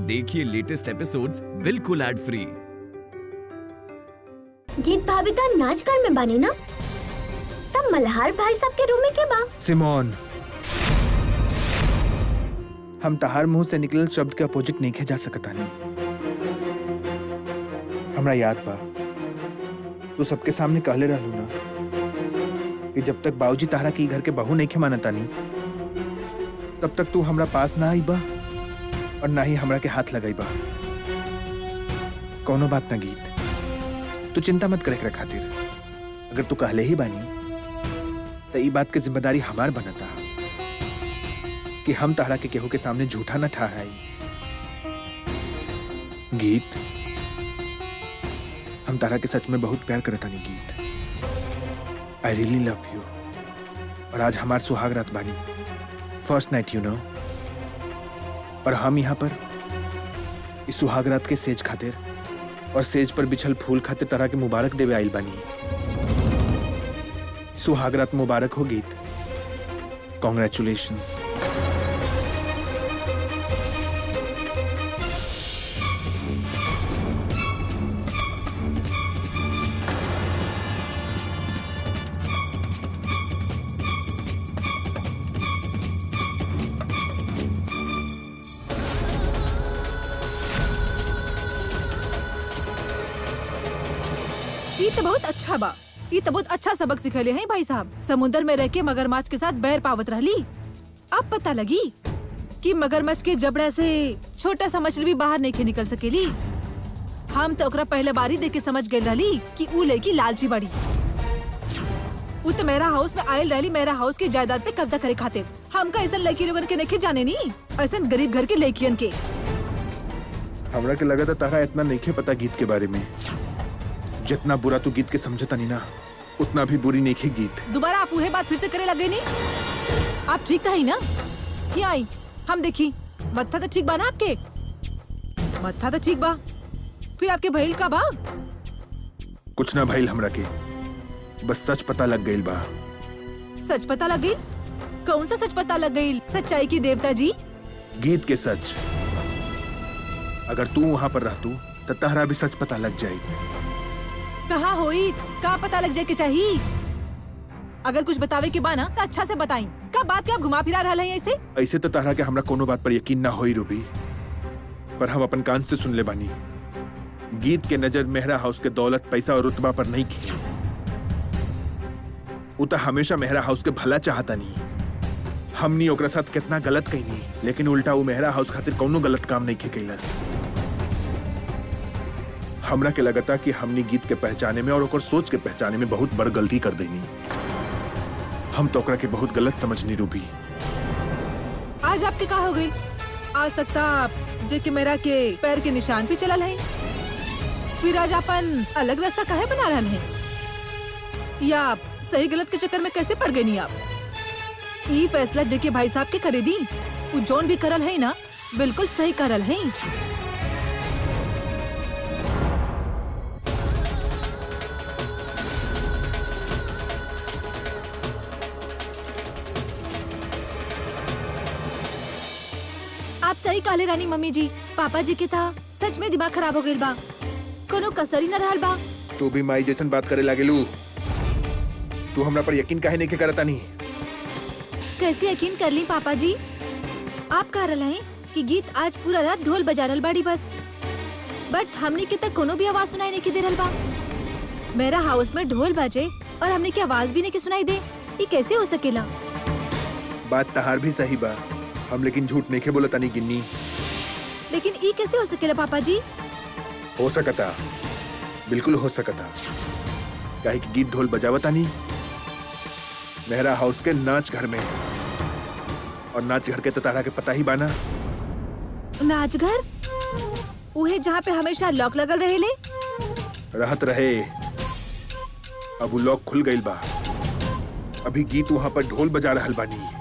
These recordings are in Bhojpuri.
देखिए लेटेस्ट एपिसोड्स बिल्कुल एड फ्री। गीत भाभी का नाच घर में बानी ना, तब मल्हार भाई साहब के रूम में के बा? सिमोन, हम तहार मुंह से निकलल शब्द के अपोजिट नहीं जा सकता नहीं। हमरा याद बा तू सबके सामने कहले रहलू ना कि जब तक बाबूजी तारा की घर के बहू नहीं खे मानता नहीं तब तक तू हमरा पास ना आई बा और ना ही हमरा के हाथ लगाई बा। कोनो बात ना गीत, तू चिंता मत करे खातिर। अगर तू कहले ही बानी तो ई बात की जिम्मेदारी हमार बनता कि हम तारा के केहू के सामने झूठा न ठहराई। गीत, हम तारा के सच में बहुत प्यार करता नहीं गीत। I really love you. और आज हमार सुहाग रात बानी, फर्स्ट नाइट यू नो। और हम यहाँ पर इस सुहाग रात के सेज खातिर और सेज पर बिछल फूल खातिर तारा के मुबारक देवे आइल बानी। सुहाग रात मुबारक हो गीत। कॉन्ग्रेचुलेशंस। ये तो बहुत अच्छा बा। ये तो बहुत अच्छा सबक सिखले हैं भाई साहब। समुद्र में रह के मगरमच्छ के साथ बैर पावत रहली। अब पता लगी कि मगरमच्छ के जबड़ा से छोटा सा मछली भी बाहर नहीं निकल सकेली। हम तो ओकरा पहले बारी देख के समझ गए रहली कि ऊ लड़की लालची बड़ी। ऊ तो मेरा हाउस में आयल रहली, मेरा हाउस के जायदाद पे कब्जा करे खातिर। हमका ऐसा लड़की लोगन के नहीं जाने नी, ऐसा गरीब घर के लड़कियन के। हमरा के लगा था तारा इतना नहीं पता गीत के बारे में। जितना बुरा तू गीत के समझता नहीं ना, उतना भी बुरी नहीं है गीत। दोबारा आप वही बात फिर से करे लगे नहीं? आप ठीक था ही ना? यहाँ आई, हम देखी मत्था तो ठीक बा ना आपके? मत्था तो ठीक बा, फिर आपके भइल का बा? कुछ ना भइल हमरा के, बस सच पता लग गई बा। सच पता लग गई? कौन सा सच पता लग गई? सच्चाई की देवता जी? गीत के सच। अगर तू वहाँ पर रहतू तो तहरा भी सच पता लग जाये। कहाँ होई? का पता लग जाए के चाहिए? अगर कुछ बतावे के बा ना तो अच्छा से बताई। का बात के आप घुमा फिरा रहा है ऐसे? ऐसे तो तारा के हमरा कोनो बात पर यकीन ना होई रूबी, पर हम अपन कान से सुन ले बानी। गीत के नजर मेहरा हाउस के दौलत, पैसा और रुतबा पर नहीं की। वो तो हमेशा मेहरा हाउस के भला चाहता नहीं। हमनी ओकरा साथ कितना गलत कही, लेकिन उल्टा वो मेहरा हाउस खातिर कोनो गलत काम नहीं के कैलस। हमरा के लगता कि हमनी गीत के पहचाने में और ओकर सोच के पहचाने में बहुत बड़ गलती कर देनी। हम तो ओकरा के बहुत गलत समझनी रूबी। आज आपके का हो गई? आज तक तो आप जे के मेरा के पैर के निशान पे चलल है, फिर आज अपन अलग रास्ता काहे बना रहे हैं? या आप सही गलत के चक्कर में कैसे पड़ गए? नहीं, आप ये फैसला जे के भाई साहब के करे दी, वो जोन भी करल है ना, बिल्कुल सही करल है। आप सही कहले रानी मम्मी जी। पापा जी के था सच में दिमाग खराब हो गई बा, कोनो कसरी न रहल बा। तू भी माई जैसन बात करे लागेलू। तू हमरा पर यकीन काहे नहीं के करता नहीं? कैसे यकीन कर ली पापा जी? आप कह रहे हैं कि गीत आज पूरा रात ढोल बजा रहल बाड़ी बस, बट हमने के तक कोनो भी आवाज सुनाई नहीं के दे रहल बा। मेरा हाउस में ढोल बजे और हमने की आवाज भी नहीं के सुनाई दे, ये कैसे हो सकेला? बात तहार भी सही बा, हम लेकिन झूठ नहीं के बोलता नहीं गिन्नी। लेकिन ये कैसे हो सकेला पापा जी? हो सकता, बिल्कुल हो सकता। काहे कि गीत ढोल बजावता नहीं मेहरा हाउस के नाच घर में, और नाच घर के तो तारा के पता ही बाना। नाच घर? उहे जहाँ पे हमेशा लॉक लगल रहेले? रहत रहे, अब वो लॉक खुल गई बा। अभी गीत वहाँ पर ढोल बजा रहल बानी।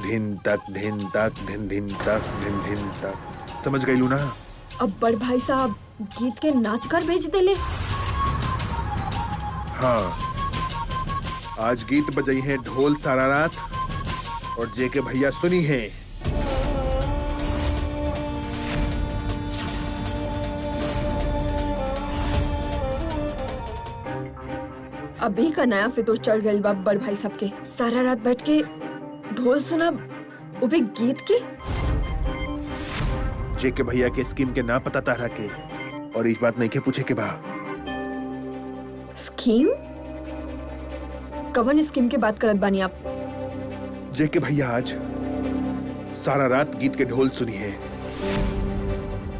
धिन तक धिन तक धिन धिन तक धिन धिन तक। समझ गई लू ना? अब बड़ भाई साहब गीत के नाच कर भेज देले। हाँ, आज गीत बजाई है ढोल सारा रात, और जेके भैया सुनी है अभी का नया फितूर चढ़ गई बा बड़ भाई सबके। सारा रात बैठ के ढोल सुना, वो भी गीत के। जेके भैया के स्कीम के ना पता तारा के और इस बात नहीं के पूछे के बा। स्कीम? कवन स्कीम के बात करत बानी आप? जेके भैया आज सारा रात गीत के ढोल सुनी है।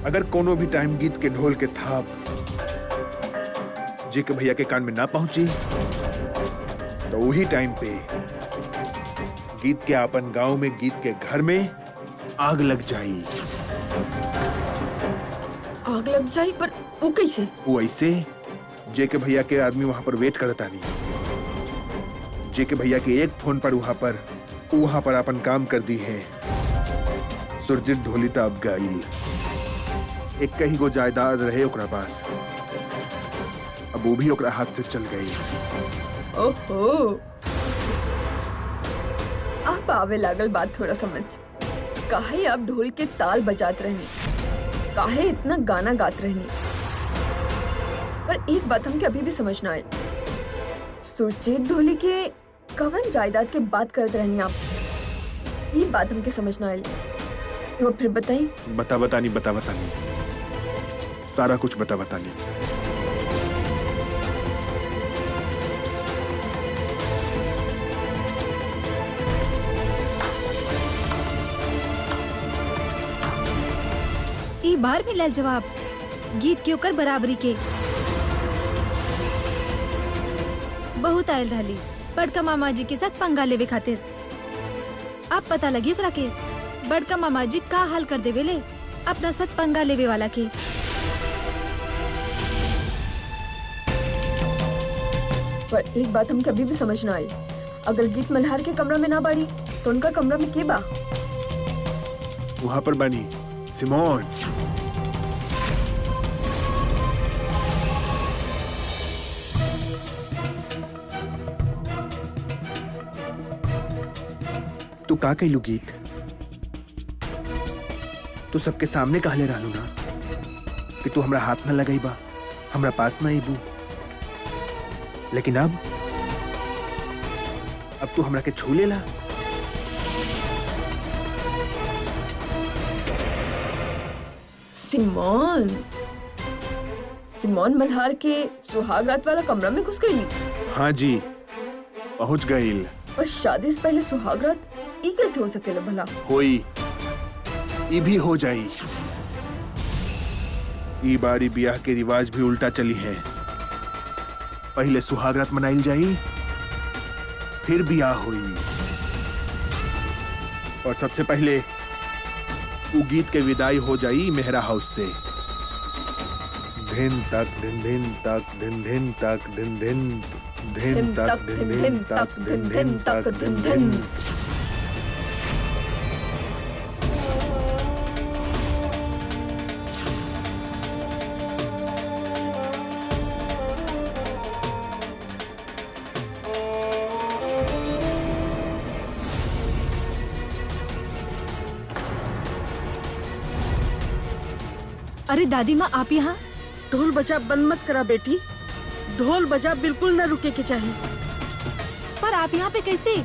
अगर कोनो भी टाइम गीत के ढोल के थाप जेके भैया के कान में ना पहुंची तो वही टाइम पे गीत के अपन गांव में गीत के घर में आग लग जाई। आग लग जाई? पर वो कैसे? वो ऐसे जेके भैया के आदमी वहां पर वेट करता नहीं। जेके भैया के एक फोन पर वहां पर अपन काम कर दी है। सुरजीत ढोली अब गाइल एक कहीं गो जायदाद रहे ओकरा पास, अब वो भी ओकरा हाथ से चल गई। ओहो, आप आवे लागल बात थोड़ा समझ। काहे आप ढोल के ताल बजात रहनी, काहे इतना गाना गात रहनी। पर एक बात हमके अभी भी समझ ना आई, सुरजीत ढोली के कवन जायदाद के बात करत रहनी आप? ये बात हमके समझ ना आई। और फिर बताई। बता बतानी सारा कुछ बता बतानी। ई बार मिलल जवाब गीत के ओकर बराबरी के। बहुत आयल रहली बड़का मामा जी के साथ पंगा लेवे खातिर। अब पता लगी ओकरा के बड़का मामा जी का हाल कर देवे ले अपना साथ पंगा लेवे वाला के। पर एक बात हम कभी भी समझ ना आई, अगर गीत मल्हार के कमरा में ना बाड़ी तो उनका कमरा में के बा? वहां पर बनी सिमोन। तू का कहलू गीत? तू सबके सामने कहले रहलू ना कि तू हमरा हाथ न लगाई बा, हमरा पास न आईबू। लेकिन अब तू हमरा के छू लेला। सिमोन मल्हार के सुहाग रात वाला कमरा में घुस गई? हाँ जी, पहुंच गई। पर शादी से पहले सुहाग रात ई कैसे हो सकेला भला? होई, ई भी हो जाई। ई बारी ब्याह के रिवाज भी उल्टा चली है। पहले सुहाग रात मनाइल जाई, फिर ब्याह हुई। और सबसे पहले वो गीत के विदाई हो जाई मेहरा हाउस से। धिन तक धिन धिन तक धिन धिन तक धिन धिन धिन तक धिन धिन तक धिन धिन तक धिन धिन। अरे दादी माँ, आप यहाँ? ढोल बजा बंद मत करा बेटी, ढोल बजा बिल्कुल न रुके के चाहिए। पर आप यहाँ पे कैसे?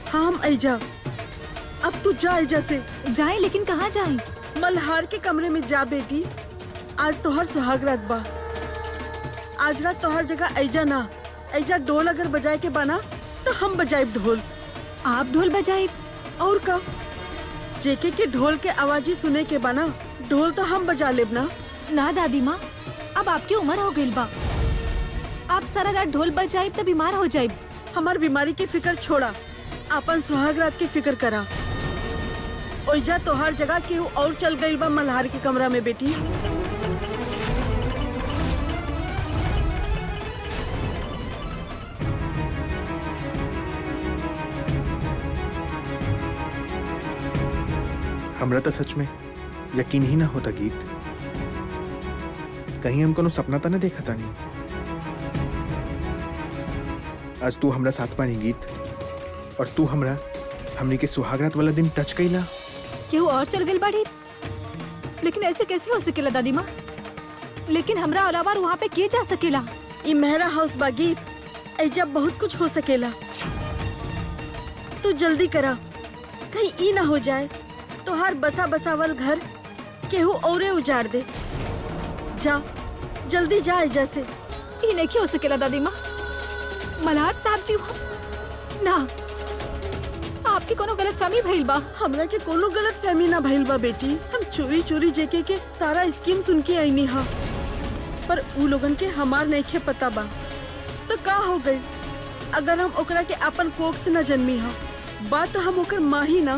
हाँ हम ऐजा। अब तू जा ऐजा से। जाए लेकिन कहाँ जाए? मल्हार के कमरे में जा बेटी। आज तोहर सुहाग रात बा। आज रात तोहर जगह ऐजा ना, ऐजा ढोल अगर बजाए के बाना तो हम बजाए ढोल। आप ढोल बजाए? और का जेके के ढोल के आवाजी सुने के बाना, ढोल तो हम बजा लेब ना। ना दादी माँ, अब आपकी उम्र हो गई बा। आप सारा रात ढोल बजाइब तो बीमार हो जाइब। हमार बीमारी की फिक्र छोड़ा, अपन सुहाग रात की फिक्र करा। ओइजा तोहर जगह केहू और चल गई बा मल्हार के कमरा में बेटी। हमरा तो सच में यकीन ही ना होता गीत, कहीं हम कोनो सपना तो न देखा था नहीं। आज तू हमरा साथ पानी गीत, और तू हमरा हमने के सुहागरात वाला दिन टच कईला। केहू और चल गई बाड़ी, लेकिन ऐसे कैसे हो सकेला दादी माँ? लेकिन हमरा अलावा वहाँ पे के जा सकेला? ई मेहरा हाउस बा गीत, ऐजा बहुत कुछ हो सकेला। तू जल्दी करा, कहीं ई ना हो जाए तो हर बसा बसावल घर केहू औरे उजाड़ दे। जा जल्दी जा ऐजा से। ये नहीं हो सकेला दादी माँ। मल्हार साहब जी वहाँ ना, आपकी कोनो गलत फहमी भइल बा। हमरा के कोनो गलत फहमी ना भइल बा बेटी। हम चोरी चोरी जेके के सारा स्कीम सुन के आईनी हा, पर उ लोगन के हमार नहीं पता बा। तो का हो गई अगर हम ओकरा के अपन कोख से न जन्मी हा? बात तो हम ओकर माँ ही ना,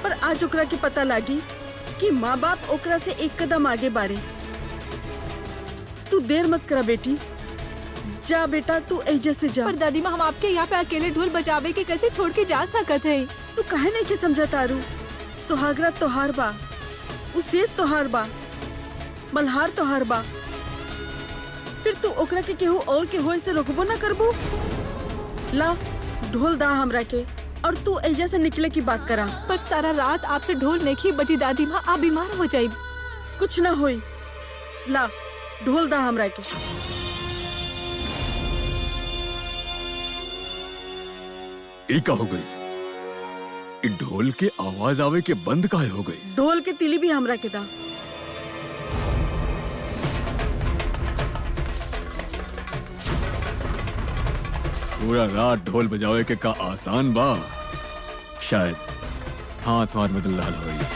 पर आज ओकरा के पता लागी कि माँ बाप ओकरा से एक कदम आगे बाड़े। तू देर मत करा बेटी, जा बेटा तू ऐजे से जा। पर दादी माँ, हम आपके यहाँ पे अकेले ढोल बजावे के कैसे छोड़ के जा सकत है? तू काहे नहीं के समझा तारू? सुहागरात तोहार बा, उसेस तोहार बा, मल्हार तोहार बा। फिर तू ओकरा के केहू और के होए से रोकबो ना करबो। ला ढोल दा हमरा के और तू ऐजा से निकले की बात करा। पर सारा रात आपसे ढोल नहीं बजी दादी माँ, आप बीमार हो जाये। कुछ ना होई, ला ढोल दा हमरा के। का हो गई? ढोल के आवाज आवे के बंद काहे हो गई? ढोल के तिली भी हमरा के दा। पूरा रात ढोल बजावे के का आसान बा? शायद हाथ वार बदल रहा होई।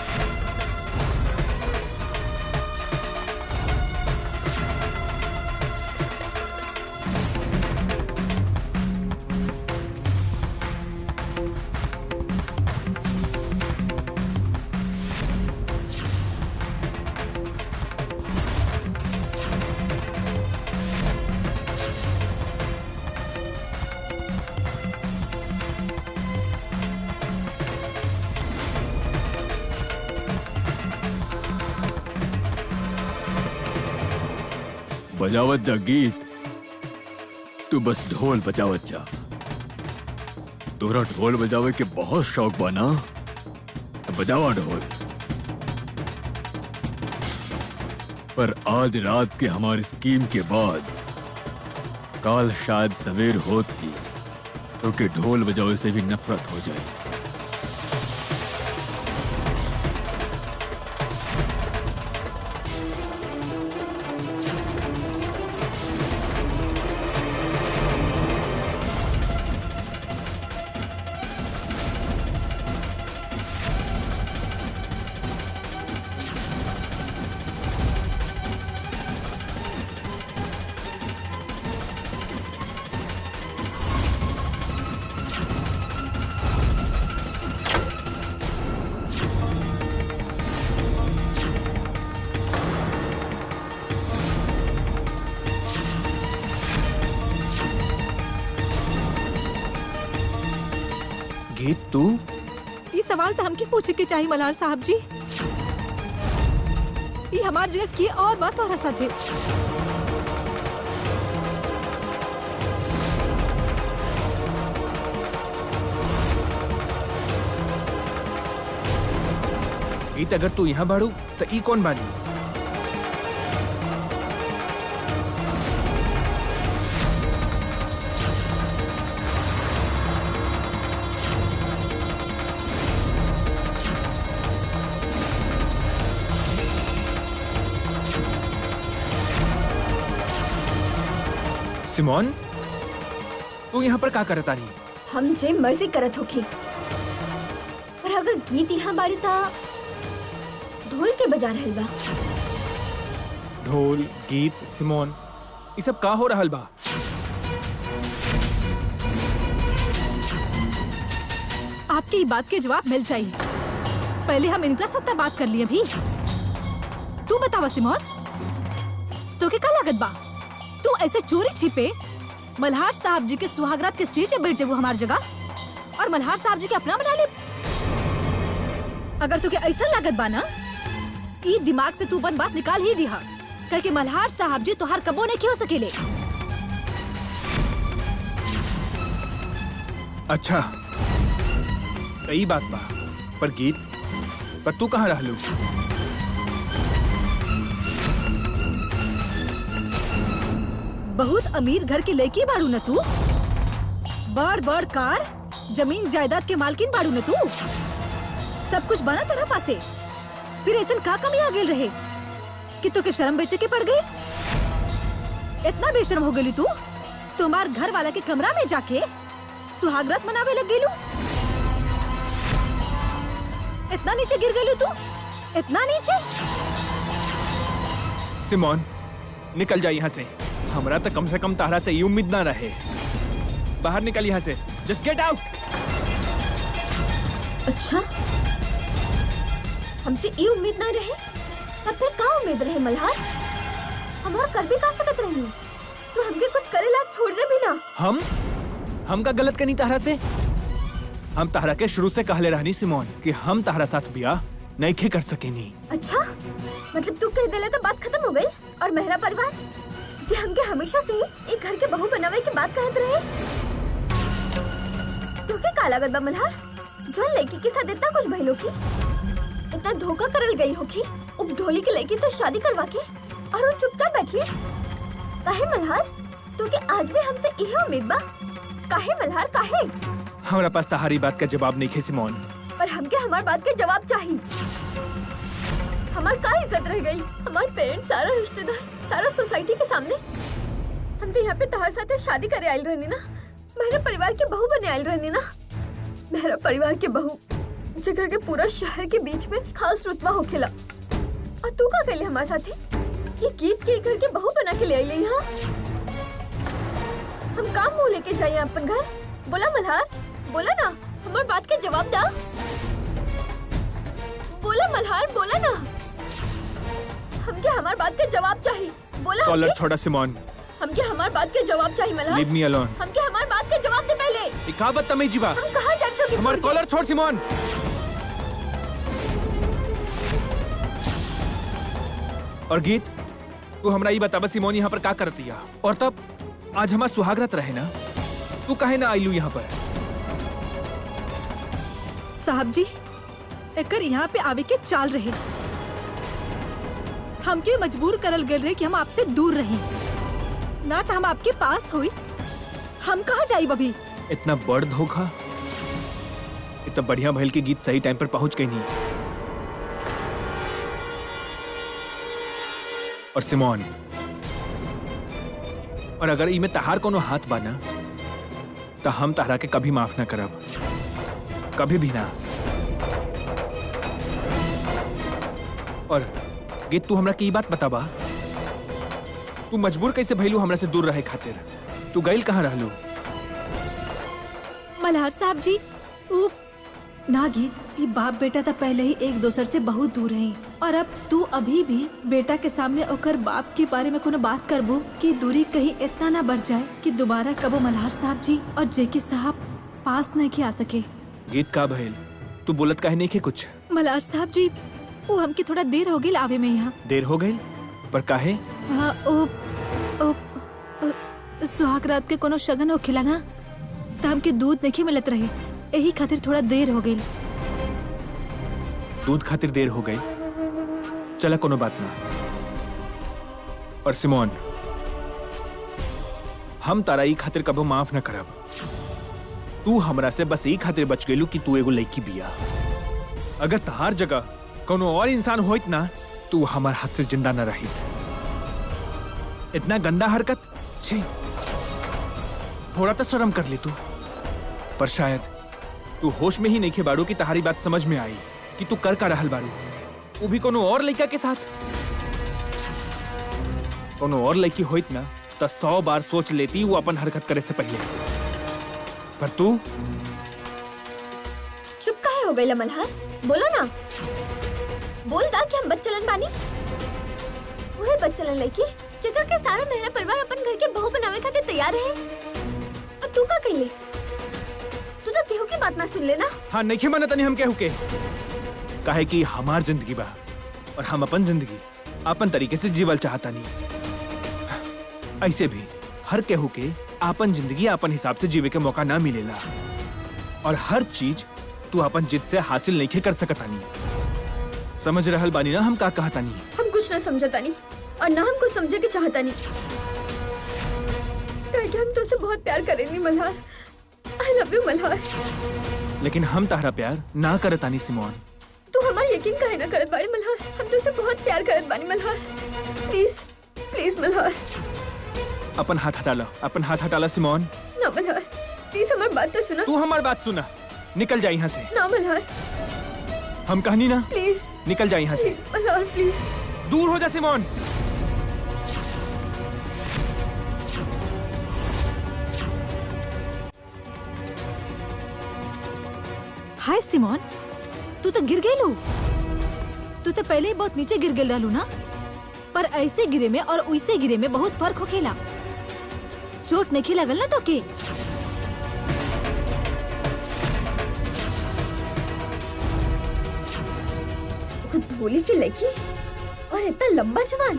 बजावत जा गीत, तू बस ढोल बजावत जा। तोरा ढोल बजावे के बहुत शौक बा ना, तो बजावा ढोल। पर आज रात के हमारी स्कीम के बाद काल शायद सवेर होत ही तो के ढोल बजावे से भी नफरत हो जाए। गीत तू? ये सवाल तो हमके पूछे के चाहिए मल्हार साहब जी। ये हमारी जगह की और बात और हंसा थे। गीत अगर तू यहाँ बाड़ू तो ई कौन बानी? सिमोन, तू यहाँ पर का करता रही? हम जे मर्जी करत होखी, पर अगर गीत यहाँ बाड़ी ता ढोल के बजा रहल बा। ढोल, गीत, सिमोन, ये सब का हो रहल बा? आपकी बात के जवाब मिल चाहिए। पहले हम इनका सत्ता बात कर लिए। अभी तू बतावा सिमोन, तो के का लागत बा? तू ऐसे चोरी छिपे मल्हार साहब जी के सुहागरात के सीट पे बैठ जाबू हमार जगह, और मल्हार साहब जी के अपना बना ले। अगर तुके ऐसा लागत बा ना, ई दिमाग से तू अपन बात निकाल ही दिहा, कह के मल्हार साहब जी तोहार कबो नहीं हो सकेले। अच्छा, कई बात बा, पर गीत, पर तू कहाँ रहलू? बहुत अमीर घर की लड़की बाड़ू न तू। बड़ बड़ कार, जमीन जायदाद के मालकिन बाड़ू न तू। सब कुछ बना तेरा पासे, फिर ऐसा का कमी आ गेल रहे कि तो के शर्म बेचे के पड़ गई। इतना बेशर्म हो गई तू, तुम्हार घर वाला के कमरा में जाके सुहागरात मनावे लग गेलू। इतना नीचे गिर गेलू तू, इतना नीचे। सिमोन, निकल जा यहाँ से। हमरा तो कम से कम तारा से ये उम्मीद ना रहे। बाहर निकल यहाँ से, जस्ट गेट आउट। अच्छा, हमसे ये उम्मीद ना रहे, तब फिर का उम्मीद रहे मल्हार? हमारा कर भी का सकत रही, तो हमके कुछ करे लायक छोड़ दे भी ना। हम का गलत कनी तारा से? हम तारा के शुरू से कहले रहनी सिमोन कि हम तारा साथ बियाह नहीं कर सकेनी। अच्छा, मतलब तू कह देले तो बात खत्म हो गई। और मेहरा परिवार जे हमके हमेशा से ही एक घर के बहू बनावे की बात कहत रहे, तो के का लागत बा मल्हार? जो लड़की के साथ इतना कुछ भइलो की, इतना धोखा करल गई होगी, उप ढोली की लड़की से शादी करवा के, और वो चुपचाप बैठी। काहे मल्हार? तो के आज भी हमसे यही उम्मीद बा? काहे मल्हार, काहे? हमारा पास तहारी बात का जवाब नहीं है सिमोन। पर हमके हमार बात के जवाब चाहिए। हमार का इज्जत रह गई, हमार पेरेंट्स, सारा रिश्तेदार, सारा सोसाइटी के सामने। हम तो यहाँ पे तहार साथे शादी करे आयल रहनी ना, मेरे परिवार के बहू बने आयल रहनी ना। मेरा परिवार के बहू जेकर के पूरा शहर के बीच में खास रुतबा होखेला, और तू का कहले हमारे साथे ये गीत के घर के बहू बना के ले आइले यहाँ। हम काम मुँह लेके जाइए अपन घर? बोला मल्हार, बोला ना, हमार बात के जवाब दा। बोला मल्हार, बोला ना, हमके हमार बात के जवाब चाहिए। बोला कॉलर छोड़ा सिमोन। हमके हमार बात के जवाब चाहिए मल्हार। Leave me alone. हमके हमार बात के जवाब दे पहले। ये का बदतमीजी बा? हम कहाँ जाते हो? हमार कॉलर छोड़ सिमोन। और गीत, तू हमरा ये बता बस सिमोन यहाँ पर का करती है? और तब आज हमार सुहागरात रहे ना, तू काहे ना आइलू यहाँ पर? साहब जी, एकर यहाँ पे आवे के चाल रहे, हमके मजबूर करल गए रहे कि हम आपसे दूर रहें, ना तो हम आपके पास हुई। हम कहाँ जाई बभी? इतना बड़ धोखा। इतना बढ़िया भइल की गीत सही टाइम पर पहुंच गई नहीं। और सिमोन, और अगर इमे तहार कोनो हाथ बाना, तो हम तहरा के कभी माफ ना करब, कभी भी ना। और गीत, तू हमरा की बात बताबा, तू मजबूर कैसे भइलू हमरा से दूर रहे खातिर? तू गइल कहाँ रहलू? मल्हार साहब जी, वो ना गीत, ये बाप बेटा तो पहले ही एक दूसरे से बहुत दूर रहे, और अब तू अभी भी बेटा के सामने ओकर बाप के बारे में कोनो बात करबो कि दूरी कहीं इतना ना बढ़ जाए कि दोबारा कबो मल्हार साहब जी और जेके साहब पास नहीं के आ सके। गीत का भइल? तू बोलत काहे नहीं के कुछ? मल्हार साहब जी, वो हमके थोड़ा देर हो गई आवे में यहाँ। देर हो गई? पर काहे? हाँ, सुहाग रात के कोनो शगन हो खिला ना, तो हमके दूध नहीं मिलत रहे, यही खातिर थोड़ा देर हो गई। दूध खातिर देर हो गई? चला कोनो बात ना। और सिमोन, हम तारा ई खातिर कबो माफ न करब। तू हमरा से बस ई खातिर बच गेलू कि तू एगो लड़की बिया। अगर तहार जगह कोनो और इंसान होइत ना, तू हमार हाथ से जिंदा न रही। इतना गंदा हरकत, छी। थोड़ा तो शर्म कर ले तू। पर शायद तू होश में ही नहीं खे बाड़ू कि तहारी बात समझ में आई कि तू कर का रहल बाड़ू, वो भी कोनो और लड़का के साथ। कोनो और लड़की होइत ना तो 100 बार सोच लेती वो अपन हरकत करे से पहले। पर तू चुप काहे हो गई मल्हार? बोलो ना, बोल दा कि हम बच्चलन बानी। वही बच्चलन लड़की जेकर के सारा मेरा परिवार अपन घर के बहू बनावे खातिर तैयार है, और तू का कहले? तू तो केहू की बात ना सुन लेना। हाँ, नहीं मानत नहीं हम केहू के, काहे कि हमार जिंदगी बा और हम अपन जिंदगी अपन तरीके से जीवल चाहता नहीं। ऐसे भी हर केहू के अपन जिंदगी अपन हिसाब से जीवे के मौका ना मिलेला, और हर चीज तू अपन जिद से हासिल नहीं कर सकता नहीं। समझ रहल बानी ना हम का कहता नहीं? हम कुछ ना समझता नहीं, और ना हम कुछ समझे के चाहता नहीं। काहे कि हम तुझसे बहुत प्यार करेंगे Malhar. I love you Malhar. लेकिन हम ताहरा प्यार ना करतानी सिमोन। तू हमारा यकीन काहे ना करत बाड़ी मल्हार। हम तुझसे बहुत प्यार करत बानी मल्हार। Please please Malhar. अपन हाथ हटाला, अपन हाथ हटाला सिमोन। ना मल्हार, प्लीज हमारी बात तो सुना। तू हमारी बात सुना, निकल जा यहाँ से। ना मल्हार, हम कहनी ना, प्लीज निकल जा यहाँ से। Please Malhar please. दूर हो जा सिमोन। हाय सिमोन, तू तो गिर गई। तू तो पहले ही बहुत नीचे गिर गई डालू ना, पर ऐसे गिरे में और वैसे गिरे में बहुत फर्क होखेला। चोट नहीं लगल ना तो के? धोली की लड़की और इतना लंबा जवान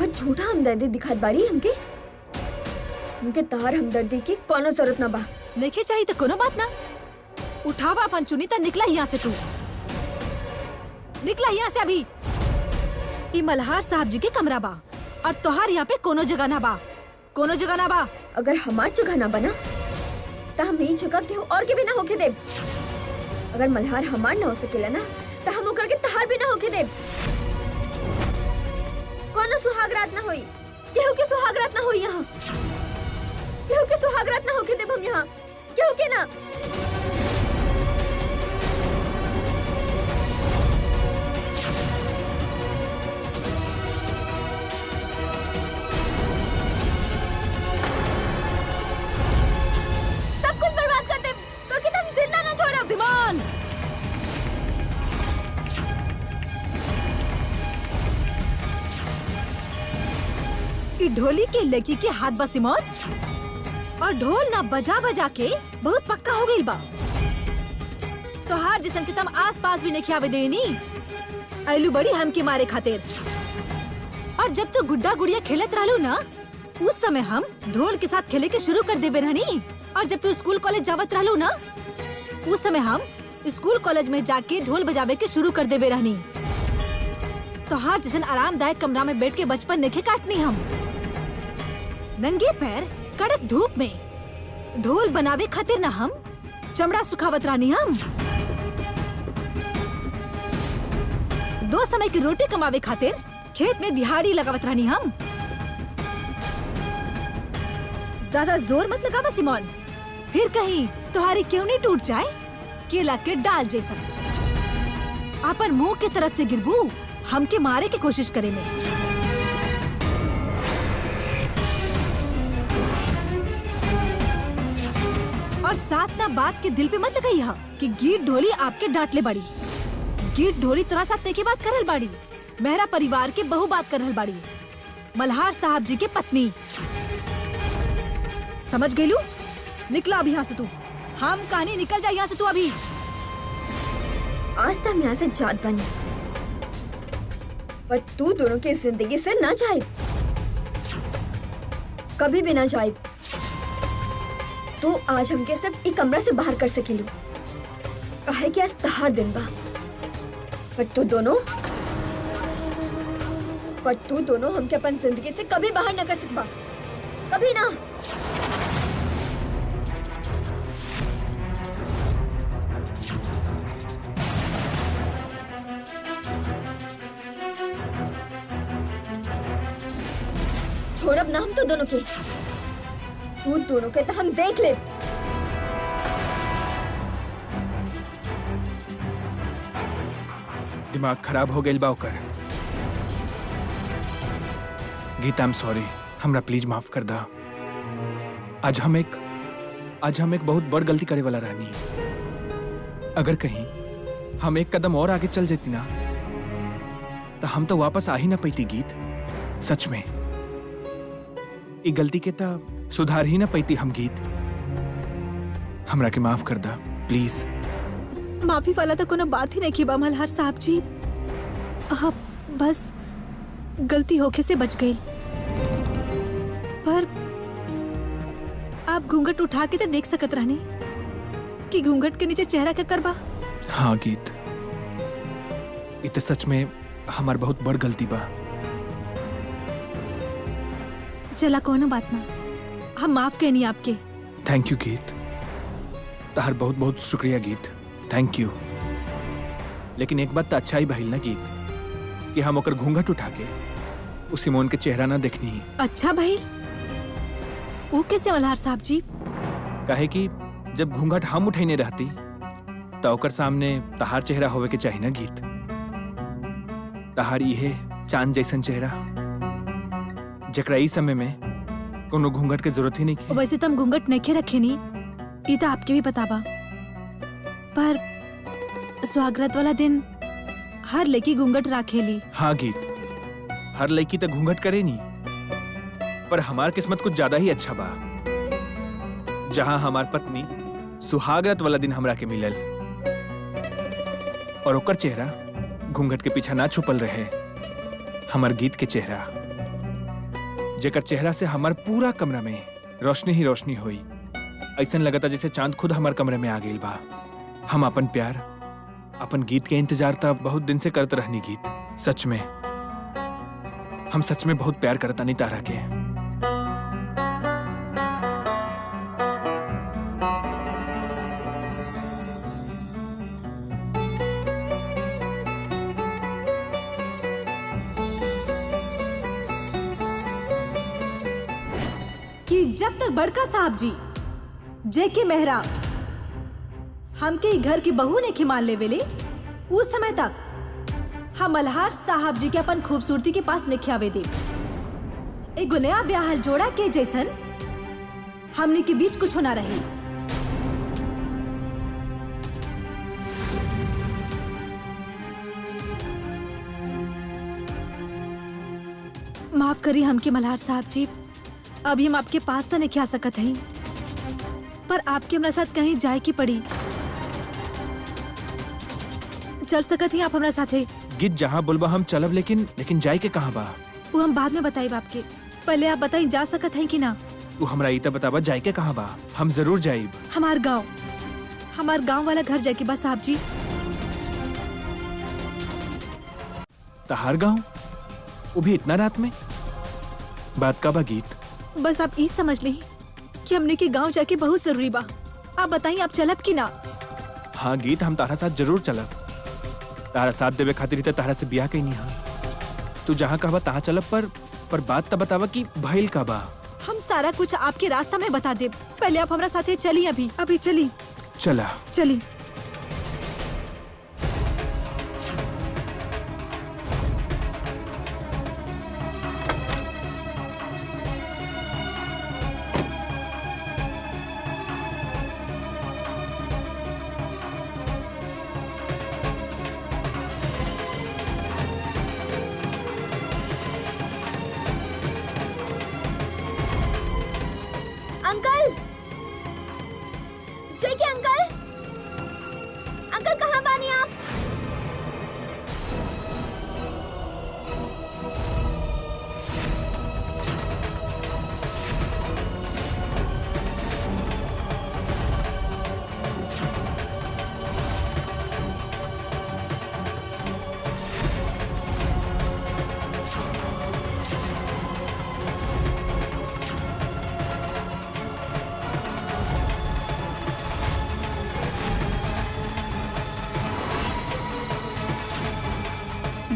और झूठा हमदर्दी दिखात बाड़ी हमके तार हमदर्दी की कोनो जरूरत ना बा। नहीं चाहिए तो कोनो बात ना। उठावा अपन चुनी तो निकला यहाँ से। तू निकला यहाँ से अभी। ई मल्हार साहब जी के कमरा बा और तोहार यहाँ पे कोनो जगह ना बा, कोनो जगह ना बा। अगर हमार जगह ना बना तो हम यही जगह के और के भी ना होके देब। अगर मल्हार हमार ना हो सकेला ना तो हम ओकर के तहार भी ना होके देब। कोनो सुहाग रात ना होई, केहू के सुहाग रात ना होई यहाँ। केहू के सुहाग रात ना होके देब हम यहाँ, केहू के ना। सब कुछ बर्बाद कर देब तो कि तुम जिंदा ना छोड़ब। सिमोन, ई ढोली के लड़की के हाथ बा सिमोन, और ढोल ना बजा बजा के बहुत पक्का हो गई बा। तोहार जिसन के तम आस पास भी नहीं खियावे देनी। आलू बड़ी हम के मारे खातिर। और जब तू गुड्डा गुड़िया खेलत रहलू ना, उस समय हम ढोल के साथ खेले के शुरू कर देबे रहनी। और जब तू स्कूल कॉलेज जावत रहलू ना, उस समय हम स्कूल कॉलेज में जाके ढोल बजावे के शुरू कर देबे रहनी। तोहार जैसन आरामदायक कमरा में बैठ के बचपन नहीं काटनी हम। नंगे पैर कड़क धूप में ढोल बनावे खातिर ना हम चमड़ा सुखावत रानी। हम 2 समय की रोटी कमावे खातिर खेत में दिहाड़ी लगावत रानी। हम ज्यादा जोर मत लगावा सिमोन, फिर कहीं तुम्हारी क्यों नहीं टूट जाए केला के डाल जैसा। अपन मुंह के तरफ से गिरबू हमके मारे की कोशिश करे में। और साथ ना बात के दिल पे मत लगाई हा कि गीत ढोली आपके डांट ले बाड़ी। गीत ढोली तोरा साथ नहीं बात करल बाड़ी, मेहरा परिवार के बहू बात करल बाड़ी, मल्हार साहब जी के पत्नी। समझ गेलू? निकला अभी यहाँ से तू। हम कहानी निकल जा यहाँ से तू अभी। आज तक हम यहाँ से जात बनी, पर तू दोनों की जिंदगी से ना जाए, कभी भी ना जाए। तो आज हमके सिर्फ एक कमरा से बाहर कर सकेलू, काहे कि आज तहार दिन बा। पर तू दोनों हमके अपन जिंदगी से कभी बाहर न कर सकबा, कभी ना। छोड़ब ना हम तो दोनों के, तू दोनों के तो हम देख ले। दिमाग खराब हो गई बा ओकर। गीता, आई एम सॉरी, हमरा प्लीज माफ कर दा। आज हम एक बहुत बड़ गलती करे वाला रहनी। अगर कहीं हम एक कदम और आगे चल जाती ना, तो हम तो वापस आ ही ना पैती। गीत, सच में ई गलती के ता सुधार ही ना पैती हम। गीत, हमरा के माफ कर दा प्लीज। माफी वाला तो कोनो बात ही नहीं की बा मल्हार साहब जी। आप बस गलती होके से बच गई। पर आप घूंघट उठा के तो देख सकत रहनी कि घूंघट के नीचे चेहरा क्या करबा। हाँ गीत, ये तो सच में हमार बहुत बड़ गलती बा। चला कोनो बात ना, हम माफ कहनी आपके। थैंक यू गीत, तहार बहुत बहुत शुक्रिया गीत, थैंक यू। लेकिन एक बात तो अच्छा ही भइल ना गीत कि हम ओकर घूंघट उठा के उस सिमोन के चेहरा ना देखनी। अच्छा भाई, वो कैसे मल्हार साहब जी? काहे कि जब घूंघट हम उठैने रहती तो ओकर सामने तहार चेहरा होवे के चाहिए ना गीत। तहार इहे चांद जैसन चेहरा जकरा ई समय में कोनो घूंघट के जरूरत ही नहीं की। वैसे तो हम घूंघट नहीं रखे नी, ये तो आपके भी पता बा, पर स्वागत वाला दिन हर लड़की घूंघट राखेली। हाँ गीत, हर लड़की तो घूंघट करे नी, पर हमार किस्मत कुछ ज्यादा ही अच्छा बा जहाँ हमार पत्नी सुहागरात वाला दिन हमरा के मिलल और ओकर चेहरा घूंघट के पीछा ना छुपल रहे। हमार गीत के चेहरा जेकर चेहरा से हमार पूरा कमरा में रोशनी ही रोशनी हुई। ऐसा लगता जैसे चांद खुद हमार कमरे में आ गई बा। हम अपन प्यार अपन गीत के इंतजार था बहुत दिन से करते रहनी गीत। सच में हम सच में बहुत प्यार करता नहीं तारा के। कि जब तक बड़का साहब जी जेके मेहरा हमके घर की बहू ने खिमान ले वेले, उस समय तक हम मल्हार साहब जी के अपन खूबसूरती के पास ने खियावे दे। एक नया ब्याहल जोड़ा के जैसन हमने के बीच कुछ होना रही। माफ करी हमके मल्हार साहब जी, अभी हम आपके पास तो नहीं खा सकत हई, पर आपके हमारे साथ कहीं जाए की पड़ी। चल सकत ही आप हमारे साथे? गीत जहाँ बोलबा हम चलब, लेकिन जाए के कहाँ बा? वो हम बाद में बताई बाप के, पहले आप बताई जा सकत हैं कि ना? तू हमरा ई त बताबा जाए के कहाँ बा? हम जरूर जाइब। हमार गांव वाला घर जाके बस साहब जी। तहार गाँव? वो भी इतना रात में? बात का बा गीत? बस आप ई समझ ली कि हमने के गांव जाके बहुत जरूरी बा। आप बताइए आप चलब कि ना? हाँ गीत, हम तारा साथ जरूर चलब। तारा साथ देवे खातिर ही तो तारा से बियाह कहीं नहीं। हाँ तू जहाँ कहबा तहाँ चलब, पर बात तब बतावा कि भइल का बा। हम सारा कुछ आपके रास्ता में बता दे, पहले आप हमारा साथे चली। अभी चली। चला चली। अंकल, जेके अंकल, अंकल कहाँ बानी आप?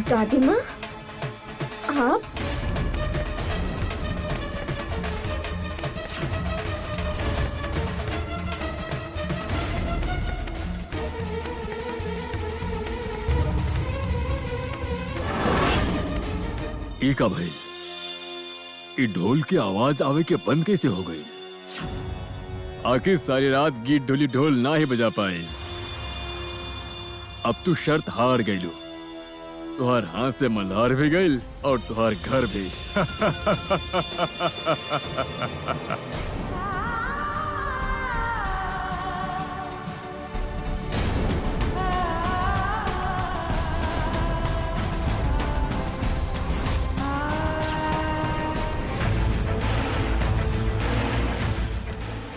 दादी माँ, आप? का भाई, ये ढोल की आवाज आवे के बंद कैसे हो गई? आखिर सारी रात गीत ढोली ढोल ना ही बजा पाए। अब तू शर्त हार गई लो। तुहार हाथ से मल्हार भी गई और तुहार घर भी।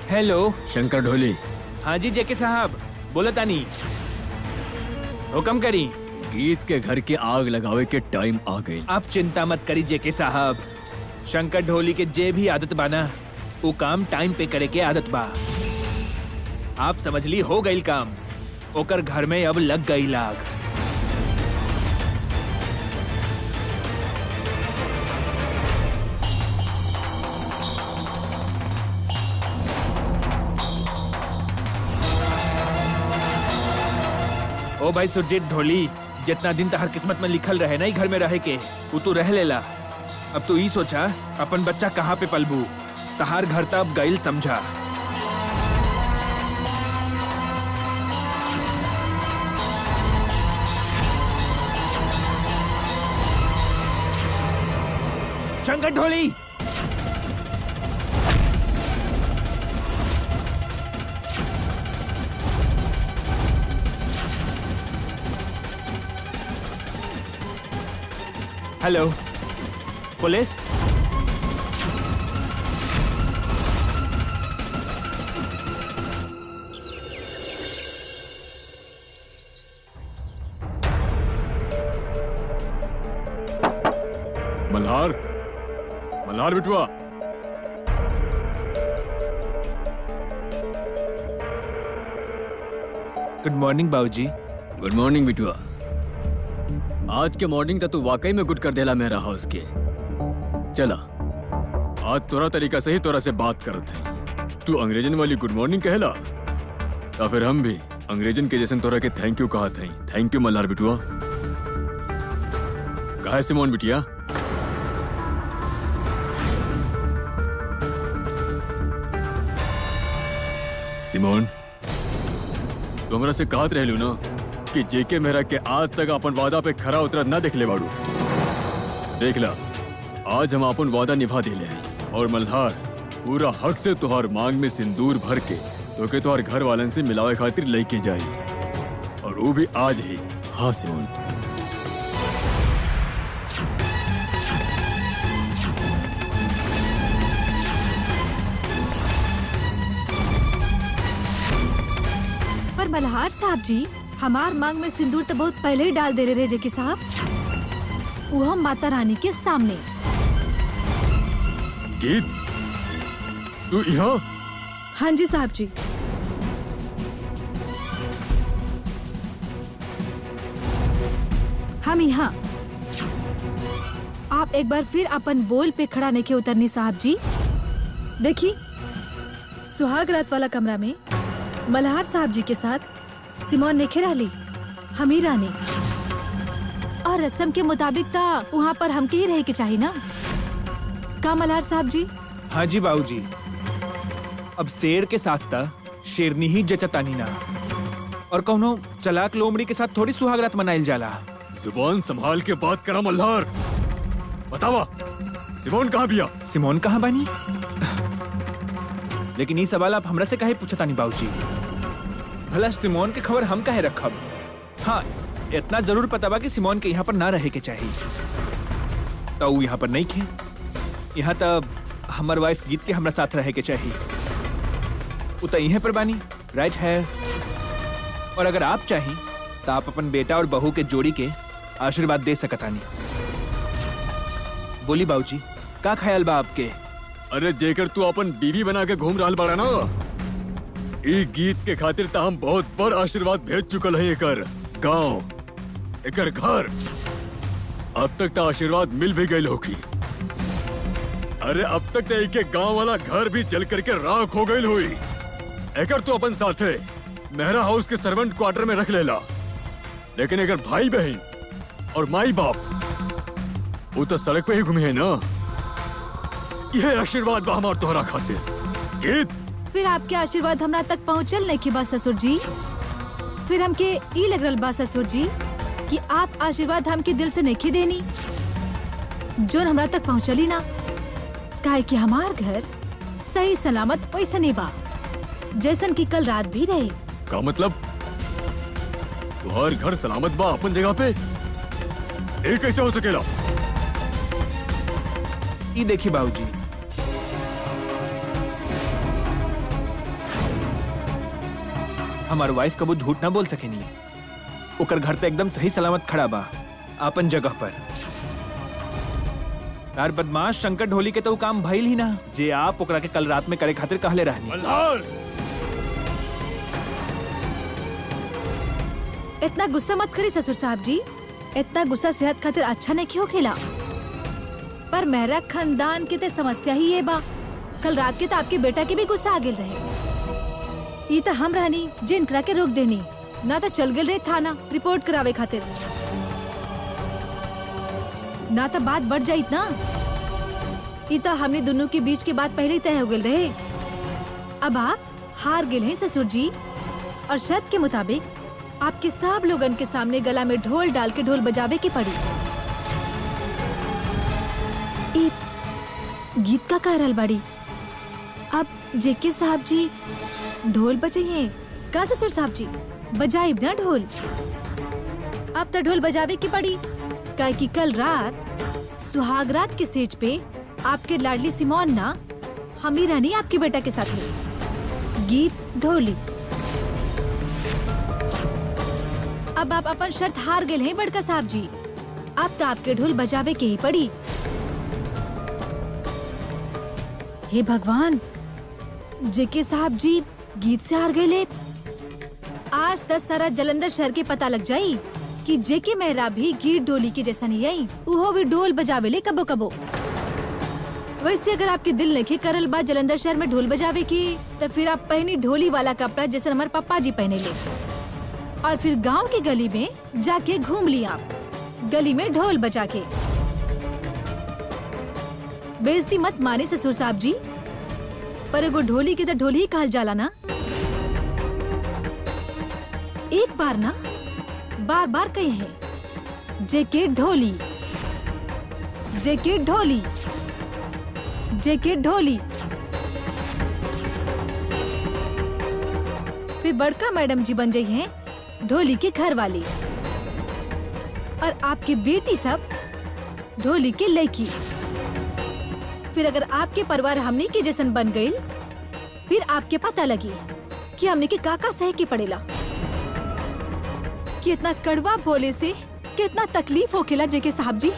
हेलो शंकर ढोली। हाँ जी जेके साहब, बोला तानी, हुक्म करी। गीत के घर की आग लगावे के टाइम आ गई। आप चिंता मत करी जेके साहब, शंकर ढोली के जे भी आदत बाना वो काम टाइम पे करे के आदत बा। आप समझ ली हो गई काम, ओकर घर में अब लग गई लाग। ओ भाई सुरजीत ढोली, जितना दिन तहर किस्मत में लिखल रहे ना घर में रहे के, वो तू रह लेला। अब तू ई सोचा अपन बच्चा कहाँ पे पलबू। तहार घर तब गईल समझा। शंकर ढोली, हेलो पुलिस। मल्हार, मल्हार बिटुआ। गुड मॉर्निंग बाबूजी। गुड मॉर्निंग बिटुआ। आज के मॉर्निंग तक तू वाकई में गुड कर देला मेरा हाउस के। चला, आज तोरा तरीका से ही तोरा से बात करत है। तू अंग्रेजन वाली गुड मॉर्निंग कहला, या फिर हम भी अंग्रेजन के जैसे तोरा के थैंक यू कहत हैं। थैंक यू मल्हार बिटुआ। कहा है सिमोन बिटिया? सिमोन, तू हमरा से कहत रहलू ना कि जेके मेहरा के आज तक अपन वादा पे खरा उतरत ना देख ले बाड़ू। देख ला, आज हम अपन वादा निभा दिले हैं और मल्हार पूरा हक से तुहार मांग में सिंदूर भर के तोके तुहार घर वालन से मिलावे खातिर लेके जाई, और वो भी आज ही। हाँ सिमोन। पर मल्हार साहब जी, हमार मांग में सिंदूर तो बहुत पहले ही डाल दे रहे जेके साहब, वो हम माता रानी के सामने। गीत, तू यहाँ? हाँ जी साहब जी। हम यहाँ। आप एक बार फिर अपन बोल पे खड़ा नहीं के उतरनी साहब जी। देखिए, सुहाग रात वाला कमरा में मल्हार साहब जी के साथ सिमोन नेखे रहली, हम ही रानी। और रस्म के मुताबिक ता वहाँ पर हमके ही रहे के चाहिए ना, का मल्हार साहब जी? हाँ जी बाबूजी। अब शेर के साथ ता शेरनी ही जचतानी ना, और कौनो चलाक लोमड़ी के साथ थोड़ी सुहागरात मनाइल जाला। जुबान संभाल के बात करा मल्हार। बतावा, सिमोन कहाँ बिया? सिमोन कहाँ बानी? लेकिन ये सवाल आप हमरा से काहे पूछतानी बाबूजी? भला सिमोन के खबर हम काहे रखब? हाँ, इतना जरूर पता बा कि सिमोन के यहाँ पर ना रहे के चाहिए, तो वो यहाँ पर नहीं खे। यहाँ तब हमार वाइफ गीत के हमरा साथ रहे के चाहिए। वो तो यहीं पर बानी, राइट है। और अगर आप चाहिए तो आप अपन बेटा और बहू के जोड़ी के आशीर्वाद दे सकतानी। बोली बाबूजी, का ख्याल बा आपके? अरे जेकर तू अपन बीवी बना के घूम रहा बाड़ा ना, ई गीत के खातिर ता हम बहुत बड़ आशीर्वाद भेज चुकल है। एकर गांव, एकर घर, अब तक ता आशीर्वाद मिल भी गई होगी। अरे अब तक तो एक गांव वाला घर भी जल करके राख हो गई हुई। एकर तो अपन साथे मेहरा हाउस के सर्वेंट क्वार्टर में रख लेला, लेकिन अगर भाई बहन और माई बाप वो तो सड़क पे ही घूमे है ना। यह आशीर्वाद बा हमार तोहरा खातिर। गीत, फिर आपके आशीर्वाद हमरा तक पहुँचल नहीं की बा ससुर जी। फिर हमके ई लग रहा बा ससुर जी कि आप आशीर्वाद हमके दिल से नहीं देनी, जो हमरा तक पहुँचली ना। काहे कि हमार घर सही सलामत वैसे नहीं बा जैसन की कल रात भी रहे। का मतलब? तुम्हार घर सलामत बा अपन जगह पे? एक कैसे हो सकेला? ये देखिए बाबूजी, हमार वाइफ कबू झूठ ना बोल सके नहीं। ओकर घर तो एकदम सही सलामत खड़ा बा अपन जगह पर। यार बदमाश शंकर ढोली के तो काम भइल ही ना जे आप ओकरा के कल रात में करे खातिर कहले रहनी। मल्हार इतना गुस्सा मत करी ससुर साहब जी, इतना गुस्सा सेहत खातिर अच्छा नहीं क्यों खेला। पर मेरा खानदान के ते समस्या ही ये बा, कल रात के तो आपके बेटा के भी गुस्सा आ गेल रहे। ये तो हम रहनी जिन करा के रोक देनी, ना तो चल गेल रहे थाना रिपोर्ट करावे खातिर, ना तो बात बढ़ जाई ना। ये तो हमने दोनों के बीच की बात पहले ही तय हो गेल रहे। अब आप हार गेल हैं ससुर जी, और शर्त के मुताबिक आपके सब लोगन के सामने गला में ढोल डाल के ढोल बजावे की पड़ी। ए, गीत का कहरल बाड़ी। अब जेके साहब जी ढोल बजाइए का ससुर साहब जी, बजाइब ना ढोल। अब तो ढोल बजावे की पड़ी, काहे कि कल रात सुहागरात के सेज पे आपके लाडली सिमोन ना हम ही रहनी आपके बेटा के साथ है। गीत ढोली। अब आप अपन शर्त हार गए हैं बड़का साहब जी, अब तो आपके ढोल बजावे के ही पड़ी। हे भगवान, जेके साहब जी गीत से हार गए। आज 10 सारा जलंधर शहर के पता लग जाई कि जेके मेहरा भी गीत ढोली की जैसा नहीं आई, वो भी ढोल बजावे ले कबो कबो। वैसे अगर आपके दिल नहीं करल बा जलंधर शहर में ढोल बजावे की, तो फिर आप पहनी ढोली वाला कपड़ा जैसे हमारे पापा जी पहने ले, और फिर गांव की गली में जाके घूम लिया आप, गली में ढोल बजा के। बेइज्जती मत माने ससुर साहब जी, पर एगो ढोली के तो ढोली ही कहल जाला ना। एक बार ना बार बार कहे हैं जेके ढोली, जेके ढोली, जेके ढोली। फिर बड़का मैडम जी बन गई हैं ढोली के घर वाली, और आपकी बेटी सब ढोली के लड़की। फिर अगर आपके परिवार हमने के जैसन बन गई, फिर आपके पता लगी कि हमने के काका सह के पड़ेला, कि इतना कड़वा बोले से कितना तकलीफ हो खेला जेके साहब जी।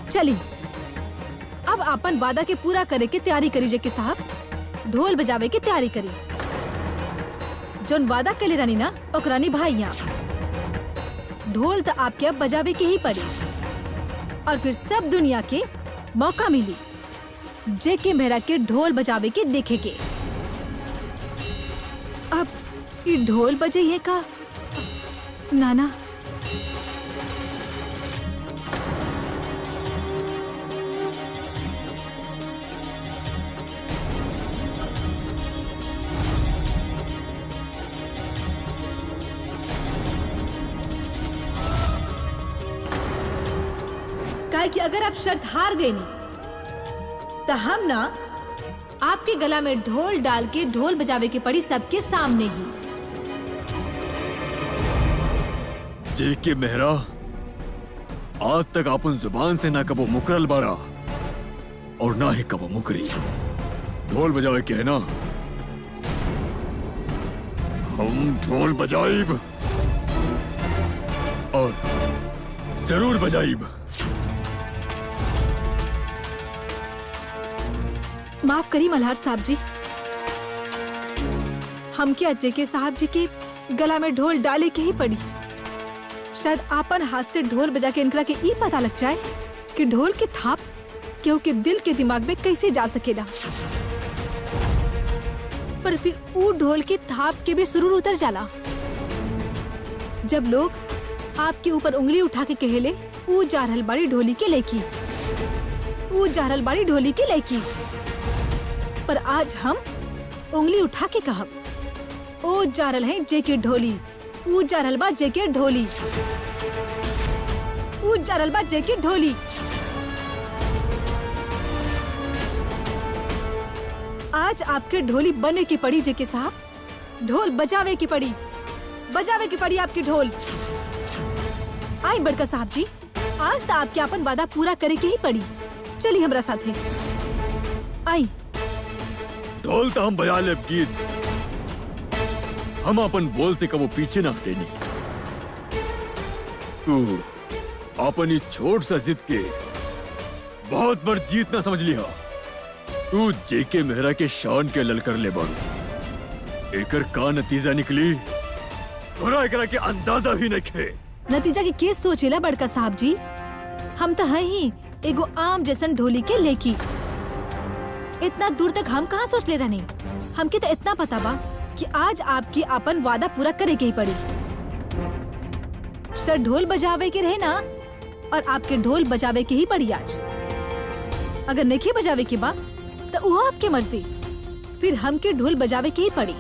चली अब अपन वादा के पूरा करे के तैयारी करी जेके साहब, ढोल बजावे के तैयारी करी। जोन वादा के लिए रानी ना ओकरा निभाइया। ढोल तो आपके अब बजावे के ही पड़ी, और फिर सब दुनिया के मौका मिली जेके मेहरा के ढोल बजावे के देखे के। अब ये ढोल बजे है का नाना। कि अगर आप शर्त हार गए नहीं, तो हम ना आपके गला में ढोल डाल के ढोल बजावे के पड़ी सबके सामने ही। जेके मेहरा, आज तक अपन जुबान से ना कबो मुकरल बाड़ा और ना ही कबो मुकरी। ढोल बजावे के है ना, हम ढोल बजाइब और जरूर बजाइब। माफ करी मल्हार साहब जी, हम के जेके साहब जी के गला में ढोल डाले के ही पड़ी। शायद आपन हाथ से ढोल बजा के इनकरा के ये पता लग जाए कि ढोल के थाप केहू के दिल के दिमाग में कैसे जा सकेला। पर फिर वो ढोल के थाप के भी सुरूर उतर जाला जब लोग आपके ऊपर उंगली उठा के कहेले ऊ जा रहल बाड़ी ढोली के लेकी, ऊ जा रहल बाड़ी ढोली के लेकी। पर आज हम उंगली उठा के कहब, ओ जा रहल है जेके ढोली, ऊ जा रहल बा जेके ढोली, ऊ जा रहल बा जेके ढोली। आज आपके ढोली बने की पड़ी जेके साहब, ढोल बजावे की पड़ी, बजावे की पड़ी आपकी ढोल। आई बड़का साहब जी, आज तो आपके अपन वादा पूरा करे के ही पड़ी। चलिए हमरा साथे आई। ढोल तो हम बजा ले गीत, हम अपन बोल से कबो पीछे ना हटेनी। तू अपनी छोट सा जिद के बहुत बड़ जीत ना समझ लिया। तू जेके मेहरा के शान के ललकर ले बड़ू। एकर का नतीजा निकली तोरा एकरा के अंदाजा भी नहीं खे। नतीजा के केस सोचेला बड़का साहब जी। हम तो है ही एगो आम जैसन ढोली के लेकी। इतना दूर तक हम कहाँ सोच ले रहने। हमके तो इतना पता बा कि आज आपकी अपन वादा पूरा करे के ही पड़ी। सर ढोल बजावे के रहे ना, और आपके ढोल बजावे के ही पड़ी आज। अगर नहीं बजावे के बा तो वो आपके मर्जी, फिर हमके ढोल बजावे के ही पड़ी।